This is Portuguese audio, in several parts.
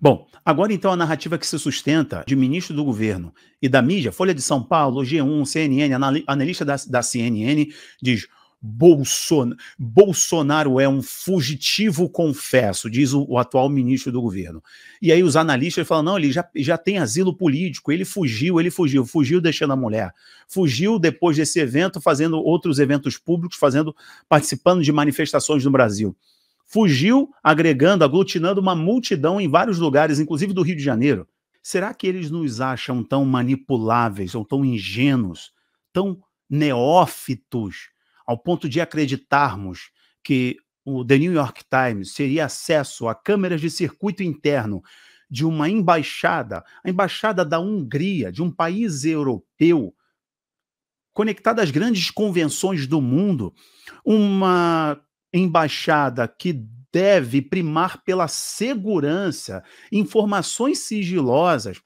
Bom, agora então a narrativa que se sustenta de ministro do governo e da mídia, Folha de São Paulo, G1, CNN, analista da CNN, diz: Bolsonaro é um fugitivo confesso, diz o atual ministro do governo. E aí os analistas falam: não, ele já tem asilo político, ele fugiu deixando a mulher, fugiu depois desse evento, fazendo outros eventos públicos, participando de manifestações no Brasil. Fugiu aglutinando uma multidão em vários lugares, inclusive do Rio de Janeiro. Será que eles nos acham tão manipuláveis ou tão ingênuos, tão neófitos, ao ponto de acreditarmos que o The New York Times teria acesso a câmeras de circuito interno de uma embaixada, a embaixada da Hungria, de um país europeu, conectada às grandes convenções do mundo, uma embaixada que deve primar pela segurança, informações sigilosas?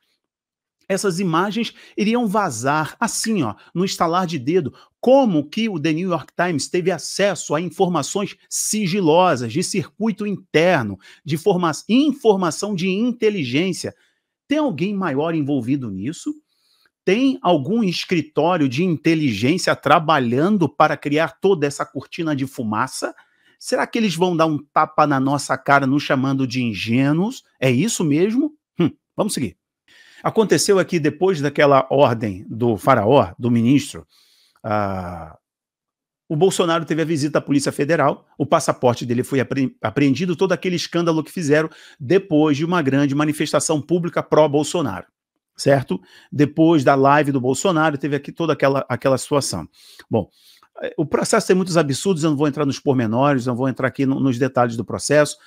Essas imagens iriam vazar assim, ó, no estalar de dedo. Como que o The New York Times teve acesso a informações sigilosas, de circuito interno, de informação de inteligência? Tem alguém maior envolvido nisso? Tem algum escritório de inteligência trabalhando para criar toda essa cortina de fumaça? Será que eles vão dar um tapa na nossa cara nos chamando de ingênuos? É isso mesmo? Vamos seguir. Aconteceu aqui, depois daquela ordem do faraó, do ministro, o Bolsonaro teve a visita à Polícia Federal, o passaporte dele foi apreendido, todo aquele escândalo que fizeram depois de uma grande manifestação pública pró-Bolsonaro, certo? Depois da live do Bolsonaro, teve aqui toda aquela situação. Bom, o processo tem muitos absurdos, eu não vou entrar nos pormenores, não vou entrar aqui nos detalhes do processo,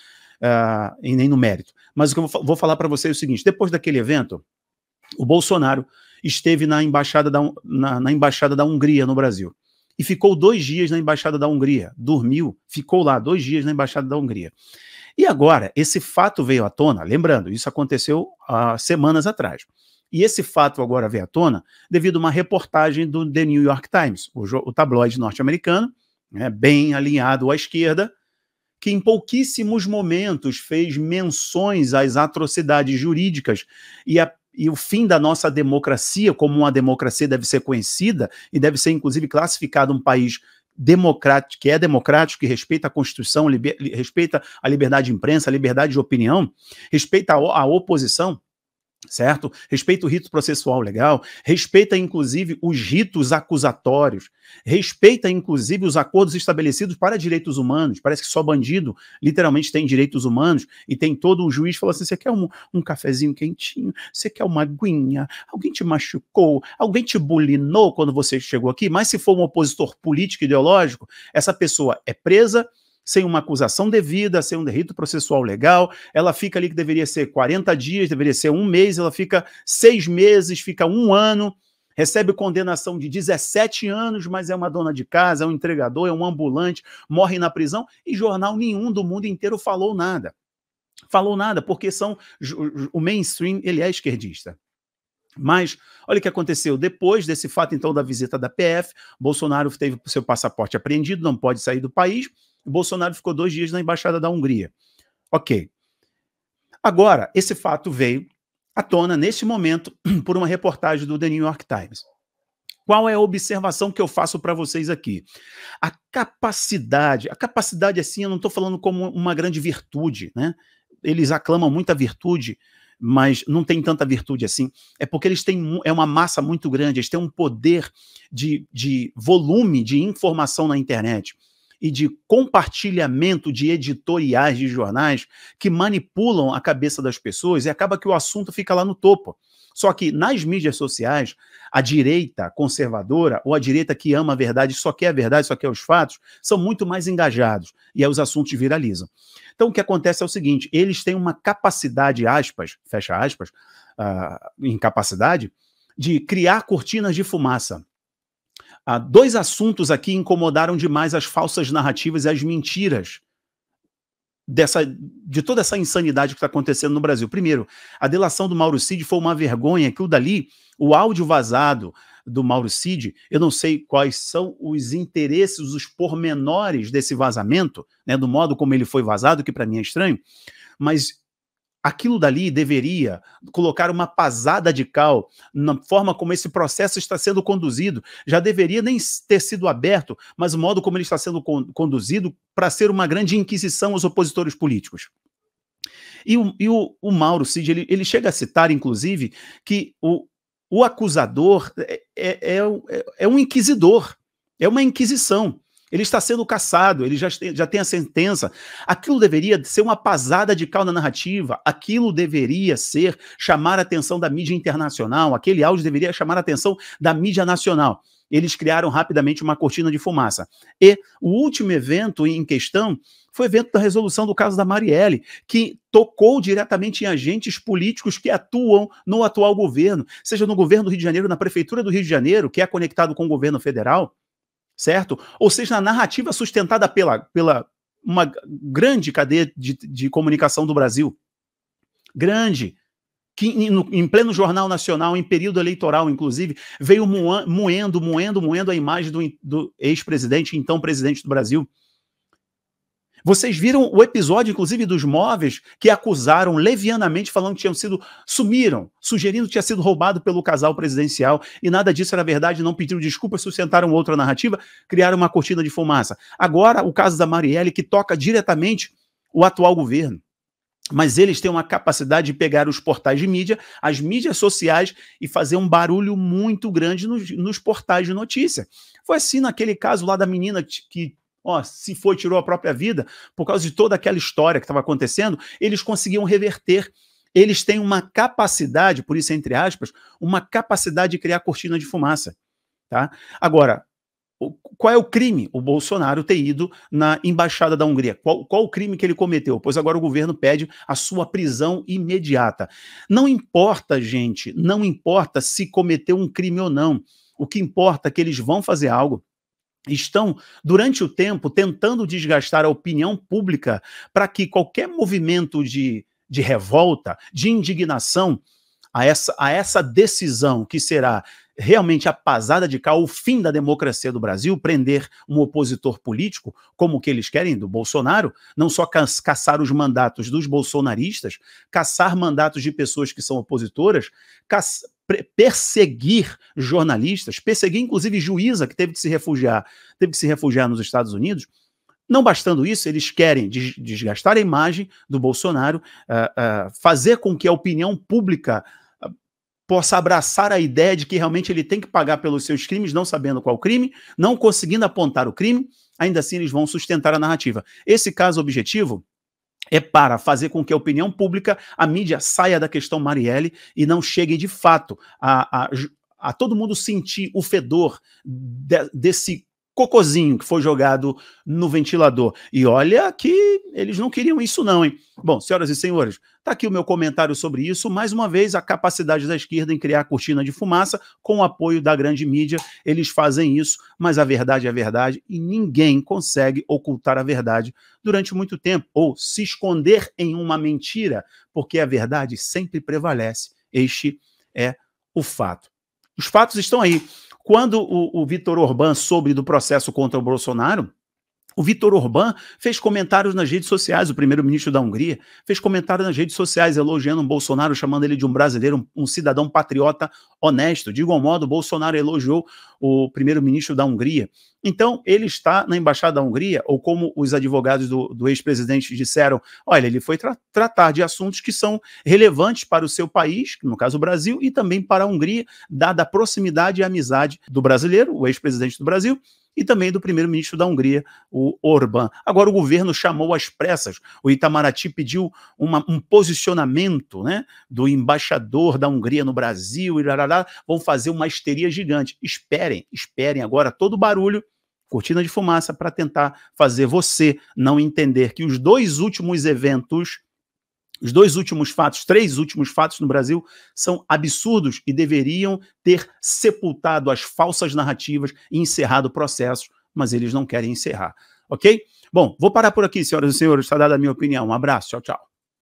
e nem no mérito. Mas o que eu vou falar para vocês é o seguinte: depois daquele evento, o Bolsonaro esteve na embaixada da Hungria no Brasil e ficou 2 dias na embaixada da Hungria, dormiu, ficou lá 2 dias na embaixada da Hungria. E agora, esse fato veio à tona, lembrando, isso aconteceu há semanas atrás. E esse fato agora veio à tona devido a uma reportagem do The New York Times, o tabloide norte-americano, né, bem alinhado à esquerda, que em pouquíssimos momentos fez menções às atrocidades jurídicas e o fim da nossa democracia, como uma democracia deve ser conhecida e deve ser, inclusive, classificado um país democrático, que respeita a Constituição, respeita a liberdade de imprensa, a liberdade de opinião, respeita a oposição, certo? Respeita o rito processual legal, respeita, inclusive, os ritos acusatórios, respeita, inclusive, os acordos estabelecidos para direitos humanos. Parece que só bandido, literalmente, tem direitos humanos, e tem todo um juiz que fala assim: você quer um cafezinho quentinho? Você quer uma aguinha? Alguém te machucou? Alguém te bulinou quando você chegou aqui? Mas se for um opositor político ideológico, essa pessoa é presa, sem uma acusação devida, sem um rito processual legal, ela fica ali que deveria ser 40 dias, deveria ser 1 mês, ela fica 6 meses, fica 1 ano, recebe condenação de 17 anos, mas é uma dona de casa, é um entregador, é um ambulante, morre na prisão, e jornal nenhum do mundo inteiro falou nada. Falou nada, porque o mainstream, ele é esquerdista. Mas, olha o que aconteceu. Depois desse fato, então, da visita da PF, Bolsonaro teve seu passaporte apreendido, não pode sair do país. O Bolsonaro ficou 2 dias na embaixada da Hungria. Ok. Agora, esse fato veio à tona, neste momento, por uma reportagem do The New York Times. Qual é a observação que eu faço para vocês aqui? A capacidade, assim, eu não estou falando como uma grande virtude, né? Eles aclamam muita virtude, mas não tem tanta virtude assim. É porque eles têm uma massa muito grande, eles têm um poder de volume de informação na internet e de compartilhamento de editoriais de jornais que manipulam a cabeça das pessoas, e acaba que o assunto fica lá no topo. Só que nas mídias sociais, a direita conservadora, ou a direita que ama a verdade, só quer a verdade, só quer os fatos, são muito mais engajados, e aí os assuntos viralizam. Então o que acontece é o seguinte: eles têm uma capacidade, aspas, fecha aspas, incapacidade, de criar cortinas de fumaça. 2 assuntos aqui incomodaram demais as falsas narrativas e as mentiras de toda essa insanidade que está acontecendo no Brasil. Primeiro, a delação do Mauro Cid foi uma vergonha. Aquilo dali, o áudio vazado do Mauro Cid, eu não sei quais são os interesses, os pormenores desse vazamento, né, do modo como ele foi vazado, que para mim é estranho, mas aquilo dali deveria colocar uma pasada de cal na forma como esse processo está sendo conduzido. Já deveria nem ter sido aberto, mas o modo como ele está sendo conduzido para ser uma grande inquisição aos opositores políticos. E o Mauro Cid, ele chega a citar, inclusive, que o acusador é um inquisidor, é uma inquisição. Ele está sendo caçado, ele já tem a sentença. Aquilo deveria ser uma pasada de cal na narrativa, aquilo deveria ser chamar a atenção da mídia internacional, aquele áudio deveria chamar a atenção da mídia nacional. Eles criaram rapidamente uma cortina de fumaça. E o último evento em questão foi o evento da resolução do caso da Marielle, que tocou diretamente em agentes políticos que atuam no atual governo, seja no governo do Rio de Janeiro, na prefeitura do Rio de Janeiro, que é conectado com o governo federal, certo? Ou seja, na narrativa sustentada pela uma grande cadeia de comunicação do Brasil, grande, que em pleno Jornal Nacional, em período eleitoral, inclusive, veio moendo a imagem do ex-presidente, então presidente do Brasil. Vocês viram o episódio, inclusive, dos móveis que acusaram levianamente, falando que sugerindo que tinha sido roubado pelo casal presidencial, e nada disso era verdade, não pediram desculpas, sustentaram outra narrativa, criaram uma cortina de fumaça. Agora, o caso da Marielle, que toca diretamente o atual governo. Mas eles têm uma capacidade de pegar os portais de mídia, as mídias sociais, e fazer um barulho muito grande nos portais de notícia. Foi assim naquele caso lá da menina que tirou a própria vida, por causa de toda aquela história que estava acontecendo, eles conseguiam reverter. Eles têm uma capacidade, por isso entre aspas, uma capacidade de criar cortina de fumaça. Tá? Agora, qual é o crime? O Bolsonaro ter ido na embaixada da Hungria. Qual o crime que ele cometeu? Pois agora o governo pede a sua prisão imediata. Não importa, gente, não importa se cometeu um crime ou não. O que importa é que eles vão fazer algo. Estão, durante o tempo, tentando desgastar a opinião pública para que qualquer movimento de revolta, de indignação a essa decisão que será realmente a pasada de cal, o fim da democracia do Brasil, prender um opositor político, como o que eles querem do Bolsonaro, não só caçar os mandatos dos bolsonaristas, caçar mandatos de pessoas que são opositoras, perseguir jornalistas, perseguir inclusive juíza que teve que se refugiar nos Estados Unidos. Não bastando isso, eles querem desgastar a imagem do Bolsonaro, fazer com que a opinião pública possa abraçar a ideia de que realmente ele tem que pagar pelos seus crimes, não sabendo qual crime, não conseguindo apontar o crime, ainda assim eles vão sustentar a narrativa. Esse caso objetivo é para fazer com que a opinião pública, a mídia, saia da questão Marielle e não chegue de fato a todo mundo sentir o fedor desse cocôzinho que foi jogado no ventilador. E olha que eles não queriam isso não, hein? Bom, senhoras e senhores, tá aqui o meu comentário sobre isso. Mais uma vez, a capacidade da esquerda em criar cortina de fumaça com o apoio da grande mídia. Eles fazem isso, mas a verdade é a verdade e ninguém consegue ocultar a verdade durante muito tempo ou se esconder em uma mentira, porque a verdade sempre prevalece. Este é o fato. Os fatos estão aí. Quando o Viktor Orbán soube do processo contra o Bolsonaro, o Viktor Orbán fez comentários nas redes sociais, o primeiro-ministro da Hungria, fez comentários nas redes sociais elogiando o Bolsonaro, chamando ele de um brasileiro, um cidadão patriota honesto. De igual modo, o Bolsonaro elogiou o primeiro-ministro da Hungria. Então, ele está na embaixada da Hungria, ou como os advogados do ex-presidente disseram, olha, ele foi tratar de assuntos que são relevantes para o seu país, no caso o Brasil, e também para a Hungria, dada a proximidade e amizade do brasileiro, o ex-presidente do Brasil, e também do primeiro-ministro da Hungria, o Orbán. Agora o governo chamou às pressas, o Itamaraty pediu um posicionamento, né, do embaixador da Hungria no Brasil, e vão fazer uma histeria gigante. Esperem agora todo o barulho, cortina de fumaça, para tentar fazer você não entender que os dois últimos eventos, três últimos fatos no Brasil são absurdos e deveriam ter sepultado as falsas narrativas e encerrado processos, mas eles não querem encerrar, ok? Bom, vou parar por aqui, senhoras e senhores, está dada a minha opinião. Um abraço, tchau, tchau.